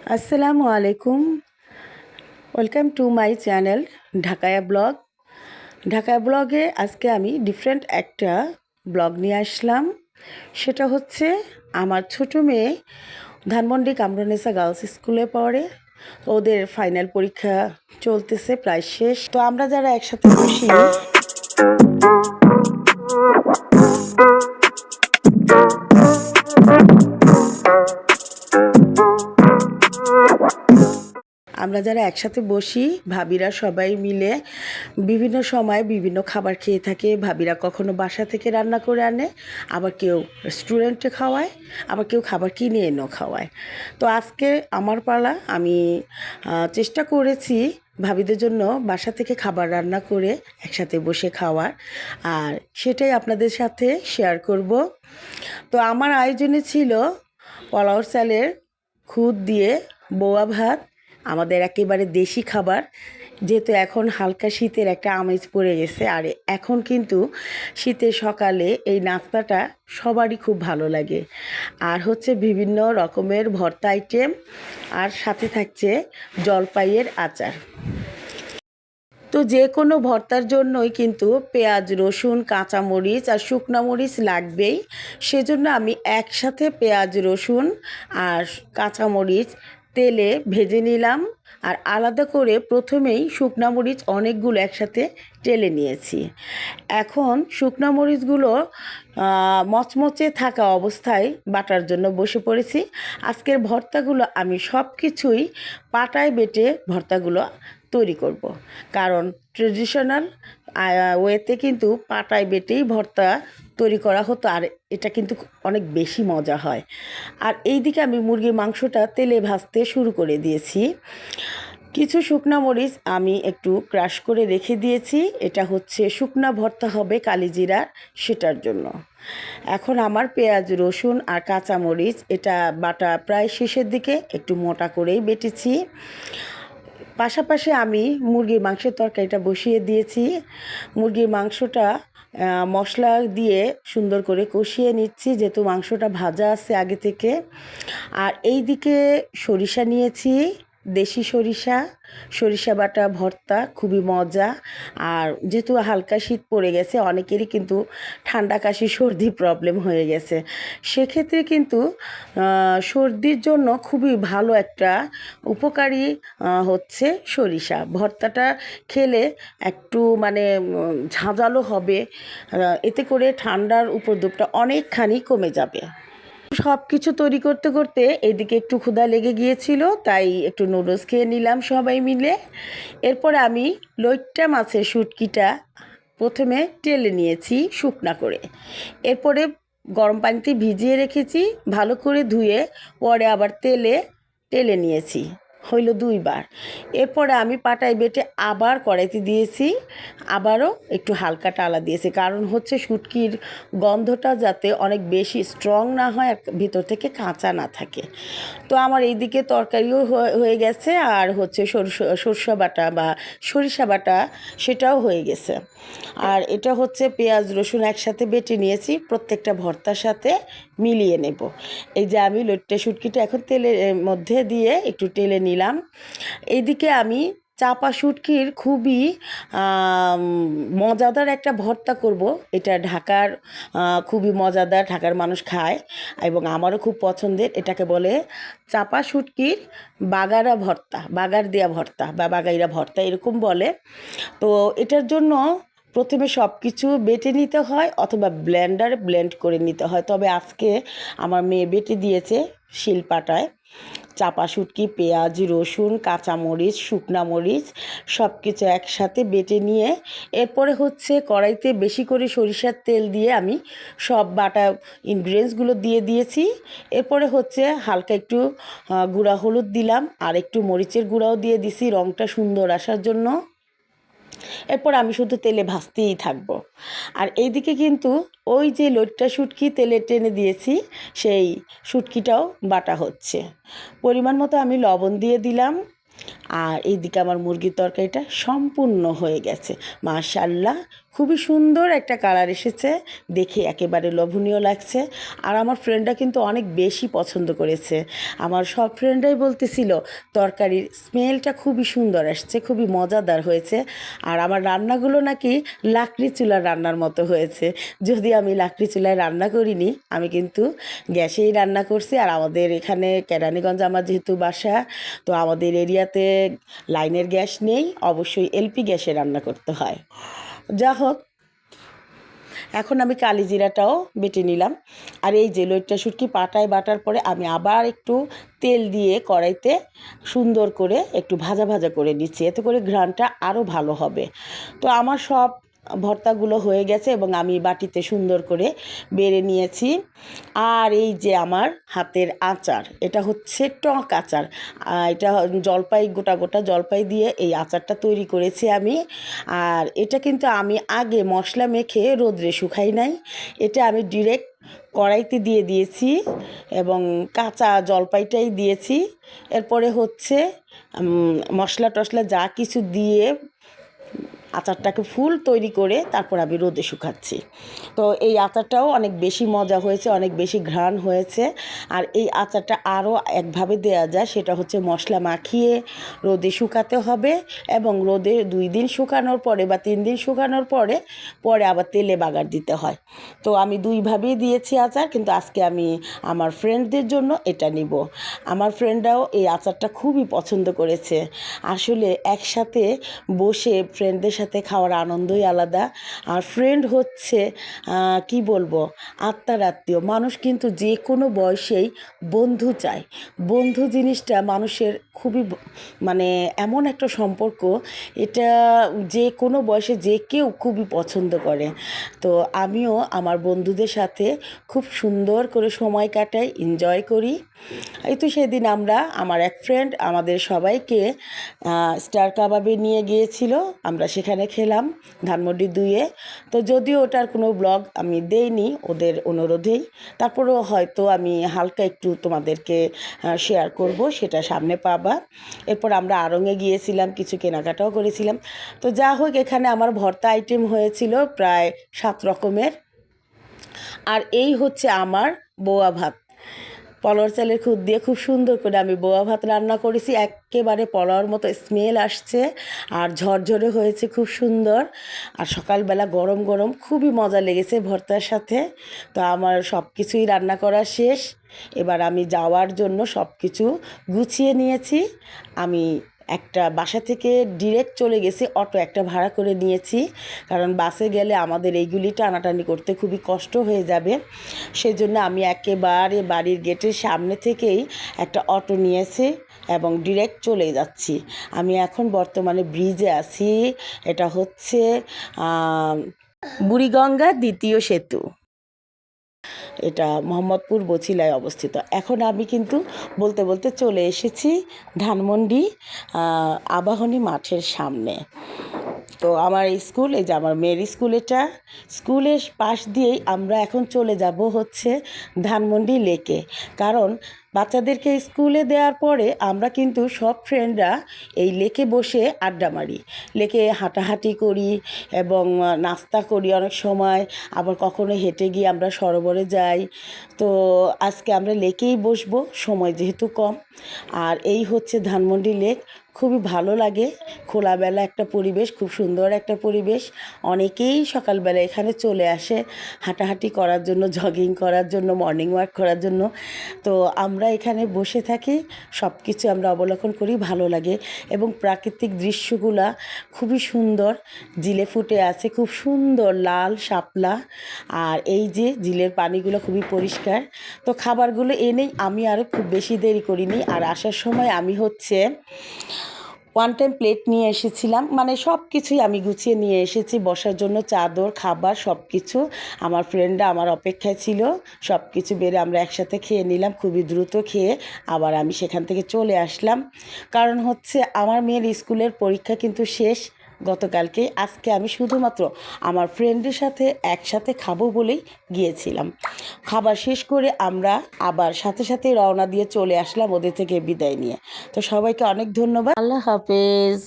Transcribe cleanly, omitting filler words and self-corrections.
আসসালামু আলাইকুম। Welcome to my channel Dhakaiya vlog. Dhakaiya ব্লগে আজকে আমি ডিফারেন্ট একটা ব্লগ নিয়ে আসলাম। সেটা হচ্ছে আমার ছোট মেয়ে ধানমন্ডি কামরুন্নেসা গার্লস স্কুলে পড়ে। ওদের ফাইনাল পরীক্ষা চলতেছে, প্রায় শেষ। তো আমরা যারা একসাথে বসি আমরা যারা একসাথে বসি ভাবিরা সবাই মিলে বিভিন্ন সময় বিভিন্ন খাবার খেয়ে থাকে। ভাবিরা কখনো বাসা থেকে রান্না করে আনে, আবার কেউ রেস্টুরেন্টে খাওয়ায়, আবার কেউ খাবার কিনে এনেও খাওয়ায়। তো আজকে আমার পালা, আমি চেষ্টা করেছি ভাবিদের জন্য বাসা থেকে খাবার রান্না করে একসাথে বসে খাওয়ার, আর সেটাই আপনাদের সাথে শেয়ার করব। তো আমার আয়োজনে ছিল পোলাও চালের খুদ দিয়ে বোয়া ভাত, আমাদের একেবারে দেশি খাবার। যেহেতু এখন হালকা শীতের একটা আমেজ পড়ে গেছে, আর এখন কিন্তু শীতের সকালে এই নাস্তাটা সবারই খুব ভালো লাগে। আর হচ্ছে বিভিন্ন রকমের ভর্তা আইটেম, আর সাথে থাকছে জলপাইয়ের আচার। তো যে কোনো ভর্তার জন্যই কিন্তু পেঁয়াজ, রসুন, কাঁচামরিচ আর শুকনো মরিচ লাগবেই। সেজন্য আমি একসাথে পেঁয়াজ, রসুন আর কাঁচামরিচ তেলে ভেজে নিলাম, আর আলাদা করে প্রথমেই শুকনো মরিচ অনেকগুলো একসাথে টেলে নিয়েছি। এখন শুকনো মরিচগুলো মচমচে থাকা অবস্থায় বাটার জন্য বসে পড়েছি। আজকের ভর্তাগুলো আমি সব কিছুই পাটায় বেটে ভর্তাগুলো তৈরি করব, কারণ ট্রেডিশনাল ওয়েতে কিন্তু পাটায় বেটেই ভর্তা তৈরি করা হতো, আর এটা কিন্তু অনেক বেশি মজা হয়। আর এই দিকে আমি মুরগির মাংসটা তেলে ভাজতে শুরু করে দিয়েছি। কিছু শুকনা মরিচ আমি একটু ক্রাশ করে রেখে দিয়েছি, এটা হচ্ছে শুকনা ভর্তা হবে কালিজিরা, সেটার জন্য। এখন আমার পেঁয়াজ, রসুন আর কাঁচামরিচ এটা বাটা প্রায় শেষের দিকে, একটু মোটা করেই বেটেছি। পাশাপাশি আমি মুরগির মাংসের তরকারিটা বসিয়ে দিয়েছি। মুরগির মাংসটা মশলা দিয়ে সুন্দর করে কষিয়ে নিচ্ছি, যেহেতু মাংসটা ভাজা আছে আগে থেকে। আর এই দিকে সরিষা নিয়েছি, দেশি সরিষা, সরিষা বাটা ভর্তা খুবই মজা। আর যেহেতু হালকা শীত পড়ে গেছে, অনেকেরই কিন্তু ঠান্ডা কাশি সর্দি প্রবলেম হয়ে গেছে, সেক্ষেত্রে কিন্তু সর্দির জন্য খুবই ভালো একটা উপকারী হচ্ছে সরিষা ভর্তাটা। খেলে একটু মানে ঝাঁঝালো হবে, এতে করে ঠান্ডার উপদ্রবটা অনেকখানি কমে যাবে। সব কিছু তৈরি করতে করতে এদিকে একটু ক্ষুধা লেগে গিয়েছিল, তাই একটু নুডলস খেয়ে নিলাম সবাই মিলে। এরপরে আমি লইট্টা মাছের শুটকিটা প্রথমে টেলে নিয়েছি শুকনা করে, এরপরে গরম পানিতে ভিজিয়ে রেখেছি, ভালো করে ধুয়ে পরে আবার তেলে টেলে নিয়েছি, হইল 2 বার। এরপরে আমি পাটায় বেটে আবার কড়াইতে দিয়েছি, আবারও একটু হালকা টালা দিয়েছি, কারণ হচ্ছে শুটকির গন্ধটা যাতে অনেক বেশি স্ট্রং না হয় আর ভিতর থেকে কাঁচা না থাকে। তো আমার এইদিকে তরকারিও হয়ে গেছে, আর হচ্ছে সরষা বাটা বা সরিষা বাটা সেটাও হয়ে গেছে। আর এটা হচ্ছে পেঁয়াজ, রসুন একসাথে বেটে নিয়েছি, প্রত্যেকটা ভর্তার সাথে মিলিয়ে নেব। এই যে আমি লইট্টা শুটকিটা এখন তেলের মধ্যে দিয়ে একটু টেলে নিলাম। এইদিকে আমি চাপা শুটকির খুবই মজাদার একটা ভর্তা করব। এটা ঢাকার খুবই মজাদার, ঢাকার মানুষ খায় এবং আমারও খুব পছন্দের। এটাকে বলে চাপা শুটকির বাগারা ভর্তা, বাগার দেয়া ভর্তা বা বাগাইরা ভর্তা এরকম বলে। তো এটার জন্য প্রথমে সব কিছু বেটে নিতে হয় অথবা ব্লেন্ডারে ব্লেন্ড করে নিতে হয়, তবে আজকে আমার মেয়ে বেটে দিয়েছে শিলপাটায়। চাপা শুটকি, পেঁয়াজ, রসুন, কাঁচামরিচ, শুকনা মরিচ সব কিছু একসাথে বেটে নিয়ে এরপরে হচ্ছে কড়াইতে বেশি করে সরিষার তেল দিয়ে আমি সব বাটা ইনগ্রিডিয়েন্টসগুলো দিয়ে দিয়েছি। এরপরে হচ্ছে হালকা একটু গুঁড়া হলুদ দিলাম, আর একটু মরিচের গুঁড়াও দিয়ে দিছি রঙটা সুন্দর আসার জন্য। এরপর আমি শুধু তেলে ভাজতেই থাকবো। আর এইদিকে কিন্তু ওই যে লইট্টা শুটকি তেলে টেনে দিয়েছি, সেই শুটকিটাও বাটা হচ্ছে। পরিমাণ মতো আমি লবণ দিয়ে দিলাম। আর এইদিকে আমার মুরগির তরকারিটা সম্পূর্ণ হয়ে গেছে, মাশাআল্লাহ খুবই সুন্দর একটা কালার এসেছে, দেখে একেবারে লোভনীয় লাগছে। আর আমার ফ্রেন্ডরা কিন্তু অনেক বেশি পছন্দ করেছে। আমার সব ফ্রেন্ডরাই বলতেছিল তরকারির স্মেলটা খুবই সুন্দর আসছে, খুবই মজাদার হয়েছে। আর আমার রান্নাগুলো নাকি লাকড়ি চুলার রান্নার মতো হয়েছে। যদি আমি লাকড়ি চুলায় রান্না করিনি, আমি কিন্তু গ্যাসেই রান্না করছি। আর আমাদের এখানে কেরানীগঞ্জ আমার যেহেতু বাসা, তো আমাদের এরিয়াতে লাইনের গ্যাস নেই, অবশ্যই এলপি গ্যাসে রান্না করতে হয়। যা হোক, এখন আমি কালিজিরাটাও বেটে নিলাম। আর এই যে লইট্টা শুটকি পাটায় বাটার পরে আমি আবার একটু তেল দিয়ে কড়াইতে সুন্দর করে একটু ভাজা ভাজা করে নিচ্ছি, এতে করে ঘ্রাণটা আরও ভালো হবে। তো আমার সব ভর্তাগুলো হয়ে গেছে এবং আমি বাটিতে সুন্দর করে বেড়ে নিয়েছি। আর এই যে আমার হাতের আচার, এটা হচ্ছে টক আচার। এটা জলপাই, গোটা গোটা জলপাই দিয়ে এই আচারটা তৈরি করেছি আমি। আর এটা কিন্তু আমি আগে মশলা মেখে রোদ্রে শুকাই নাই, এটা আমি ডিরেক্ট কড়াইতে দিয়ে দিয়েছি এবং কাঁচা জলপাইটাই দিয়েছি। এরপরে হচ্ছে মশলা টশলা যা কিছু দিয়ে আচারটাকে ফুল তৈরি করে তারপর আমি রোদে শুকাচ্ছি। তো এই আচারটাও অনেক বেশি মজা হয়েছে, অনেক বেশি ঘ্রাণ হয়েছে। আর এই আচারটা আরও একভাবে দেয়া যায়, সেটা হচ্ছে মশলা মাখিয়ে রোদে শুকাতে হবে এবং রোদে 2 দিন শুকানোর পরে বা 3 দিন শুকানোর পরে পরে আবার তেলে বাগার দিতে হয়। তো আমি 2ভাবেই দিয়েছি আচার, কিন্তু আজকে আমি আমার ফ্রেন্ডদের জন্য এটা নিব। আমার ফ্রেন্ডরাও এই আচারটা খুবই পছন্দ করেছে। আসলে একসাথে বসে ফ্রেন্ডদের সাথে খাওয়ার আনন্দই আলাদা। আর ফ্রেন্ড হচ্ছে কি বলবো, আত্মার আত্মীয়। মানুষ কিন্তু যে কোনো বয়সেই বন্ধু চায়। বন্ধু জিনিসটা মানুষের খুবই মানে এমন একটা সম্পর্ক, এটা যে কোনো বয়সে যে কেউ খুবই পছন্দ করে। তো আমিও আমার বন্ধুদের সাথে খুব সুন্দর করে সময় কাটাই, এনজয় করি। এই তো সেদিন আমার এক ফ্রেন্ড আমাদের সবাইকে স্টার কাবাবে নিয়ে গিয়েছিল, আমরা সেখানে খেলাম ধানমন্ডি 2-এ। তো যদিও ওটার কোনো ব্লগ আমি দেইনি ওদের অনুরোধেই, তারপরেও হয়তো আমি হালকা একটু তোমাদেরকে শেয়ার করব, সেটা সামনে পাবা। এরপর আমরা আড়ংয়ে গিয়েছিলাম, কিছু কেনাকাটাও করেছিলাম। তো যা হোক, এখানে আমার ভর্তা আইটেম হয়েছিল প্রায় 7 রকমের। আর এই হচ্ছে আমার বোয়া ভাত, পলোয়ার চালের খুদ দিয়ে খুব সুন্দর করে আমি বোয়া ভাত রান্না করেছি। একেবারে পলোয়ার মতো স্মেল আসছে আর ঝরঝরে হয়েছে, খুব সুন্দর। আর সকালবেলা গরম গরম খুবই মজা লেগেছে ভর্তার সাথে। তো আমার সব কিছুই রান্না করা শেষ, এবার আমি যাওয়ার জন্য সব কিছু গুছিয়ে নিয়েছি। আমি একটা বাসা থেকে ডিরেক্ট চলে গেছি, অটো একটা ভাড়া করে নিয়েছি, কারণ বাসে গেলে আমাদের এইগুলি টানাটানি করতে খুবই কষ্ট হয়ে যাবে। সেজন্য আমি একেবারে বাড়ির গেটের সামনে থেকেই একটা অটো নিয়েছি এবং ডিরেক্ট চলে যাচ্ছি। আমি এখন বর্তমানে ব্রিজে আছি, এটা হচ্ছে বুড়িগঙ্গা 2য় সেতু, এটা মোহাম্মদপুর বছিলায় অবস্থিত। এখন আমি কিন্তু বলতে বলতে চলে এসেছি ধানমন্ডি আবাহনী মাঠের সামনে। তো আমার স্কুল, এই যে আমার মেয়ের স্কুল, এটা স্কুলের পাশ দিয়েই আমরা এখন চলে যাব হচ্ছে ধানমন্ডি লেকে। কারণ বাচ্চাদেরকে স্কুলে দেওয়ার পরে আমরা কিন্তু সব ফ্রেন্ডরা এই লেকে বসে আড্ডা মারি, লেকে হাঁটাহাঁটি করি এবং নাস্তা করি অনেক সময়, আবার কখনো হেঁটে গিয়ে আমরা সরোবরে যাই। তো আজকে আমরা লেকেই বসবো, সময় যেহেতু কম। আর এই হচ্ছে ধানমন্ডি লেক, খুবই ভালো লাগে, খোলাবেলা একটা পরিবেশ, খুব সুন্দর একটা পরিবেশ। অনেকেই সকালবেলা এখানে চলে আসে হাঁটাহাঁটি করার জন্য, জগিং করার জন্য, মর্নিং ওয়াক করার জন্য। তো আমরা এখানে বসে থাকি, সব কিছু আমরা অবলোকন করি, ভালো লাগে। এবং প্রাকৃতিক দৃশ্যগুলা খুবই সুন্দর, জিলে ফুটে আছে খুব সুন্দর লাল শাপলা। আর এই যে জিলের পানিগুলো খুবই পরিষ্কার। তো খাবারগুলো এনেই আমি আরও খুব বেশি দেরি করিনি। আর আসার সময় আমি হচ্ছে 1 টাইম প্লেট নিয়ে এসেছিলাম, মানে সব কিছুই আমি গুছিয়ে নিয়ে এসেছি, বসার জন্য চাদর, খাবার সব কিছু। আমার ফ্রেন্ডরা আমার অপেক্ষায় ছিল, সব কিছু বেড়ে আমরা একসাথে খেয়ে নিলাম, খুবই দ্রুত খেয়ে আবার আমি সেখান থেকে চলে আসলাম। কারণ হচ্ছে আমার মেয়ের স্কুলের পরীক্ষা কিন্তু শেষ গতকালকে। আজকে আমি শুধুমাত্র আমার ফ্রেন্ডের সাথে একসাথে খাবো বলেই গিয়েছিলাম। খাবার শেষ করে আমরা আবার সাথে সাথে রওনা দিয়ে চলে আসলাম ওদের থেকে বিদায় নিয়ে। তো সবাইকে অনেক ধন্যবাদ, আল্লাহ হাফেজ।